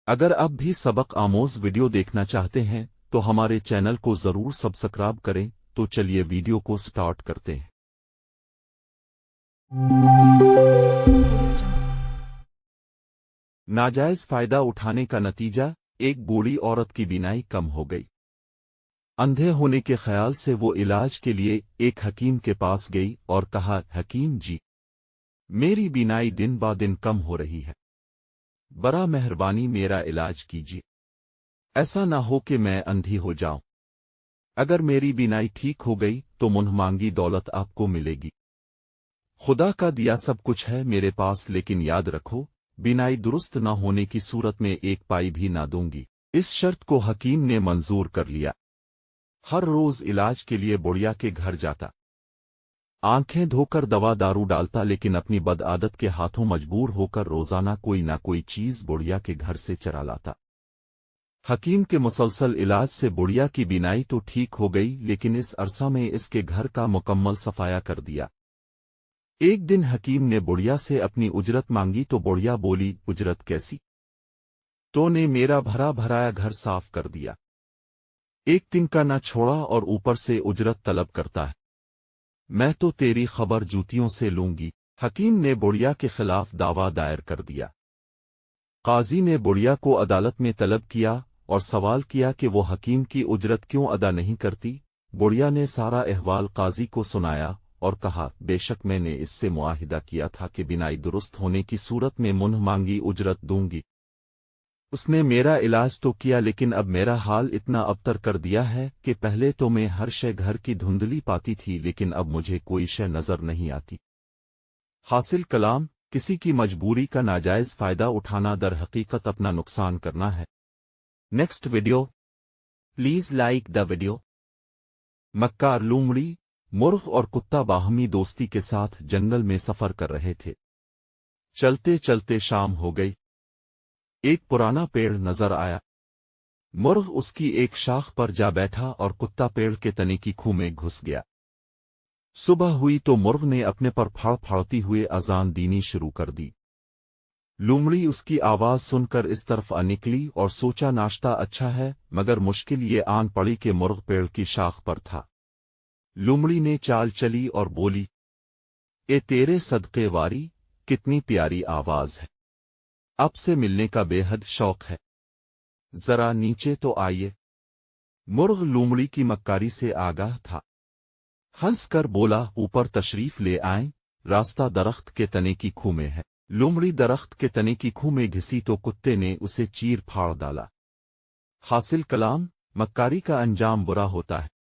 اگر اب بھی سبق آموز ویڈیو دیکھنا چاہتے ہیں تو ہمارے چینل کو ضرور سبسکرائب کریں۔ تو چلیے ویڈیو کو سٹارٹ کرتے ہیں۔ ناجائز فائدہ اٹھانے کا نتیجہ، ایک بوڑھی عورت کی بینائی کم ہو گئی۔ اندھے ہونے کے خیال سے وہ علاج کے لیے ایک حکیم کے پاس گئی اور کہا، حکیم جی، میری بینائی دن با دن کم ہو رہی ہے، برا مہربانی میرا علاج کیجیے، ایسا نہ ہو کہ میں اندھی ہو جاؤں۔ اگر میری بینائی ٹھیک ہو گئی تو منہ مانگی دولت آپ کو ملے گی۔ خدا کا دیا سب کچھ ہے میرے پاس، لیکن یاد رکھو، بینائی درست نہ ہونے کی صورت میں ایک پائی بھی نہ دوں گی۔ اس شرط کو حکیم نے منظور کر لیا۔ ہر روز علاج کے لیے بڑھیا کے گھر جاتا، آنکھیں دھو کر دوا دارو ڈالتا، لیکن اپنی بد عادت کے ہاتھوں مجبور ہو کر روزانہ کوئی نہ کوئی چیز بڑھیا کے گھر سے چرا لاتا۔ حکیم کے مسلسل علاج سے بڑھیا کی بینائی تو ٹھیک ہو گئی، لیکن اس عرصہ میں اس کے گھر کا مکمل صفایا کر دیا۔ ایک دن حکیم نے بڑھیا سے اپنی اجرت مانگی تو بڑھیا بولی، اجرت کیسی؟ تو نے میرا بھرا بھرایا گھر صاف کر دیا، ایک دن کا نہ چھوڑا اور اوپر سے اجرت طلب کرتا ہے، میں تو تیری خبر جوتیوں سے لوں گی۔ حکیم نے بڑھیا کے خلاف دعویٰ دائر کر دیا۔ قاضی نے بڑھیا کو عدالت میں طلب کیا اور سوال کیا کہ وہ حکیم کی اجرت کیوں ادا نہیں کرتی۔ بڑھیا نے سارا احوال قاضی کو سنایا اور کہا، بے شک میں نے اس سے معاہدہ کیا تھا کہ بینائی درست ہونے کی صورت میں منہ مانگی اجرت دوں گی۔ اس نے میرا علاج تو کیا، لیکن اب میرا حال اتنا ابتر کر دیا ہے کہ پہلے تو میں ہر شے گھر کی دھندلی پاتی تھی، لیکن اب مجھے کوئی شے نظر نہیں آتی۔ حاصل کلام، کسی کی مجبوری کا ناجائز فائدہ اٹھانا در حقیقت اپنا نقصان کرنا ہے۔ Next video, please like the video. مکار لومڑی، مرغ اور کتا باہمی دوستی کے ساتھ جنگل میں سفر کر رہے تھے۔ چلتے چلتے شام ہو گئی۔ ایک پرانا پیڑ نظر آیا۔ مرغ اس کی ایک شاخ پر جا بیٹھا اور کتا پیڑ کے تنے کی کھو میں گھس گیا۔ صبح ہوئی تو مرغ نے اپنے پر پھاڑ پھاڑتی ہوئے اذان دینی شروع کر دی۔ لومڑی اس کی آواز سن کر اس طرف آ نکلی اور سوچا، ناشتہ اچھا ہے، مگر مشکل یہ آن پڑی کہ مرغ پیڑ کی شاخ پر تھا۔ لومڑی نے چال چلی اور بولی، اے تیرے صدقے واری، کتنی پیاری آواز ہے، اب سے ملنے کا بے حد شوق ہے، ذرا نیچے تو آئیے۔ مرغ لومڑی کی مکاری سے آگاہ تھا، ہنس کر بولا، اوپر تشریف لے آئیں، راستہ درخت کے تنے کی کھو میں ہے۔ لومڑی درخت کے تنے کی کھو میں گھسی تو کتے نے اسے چیر پھاڑ ڈالا۔ حاصل کلام، مکاری کا انجام برا ہوتا ہے۔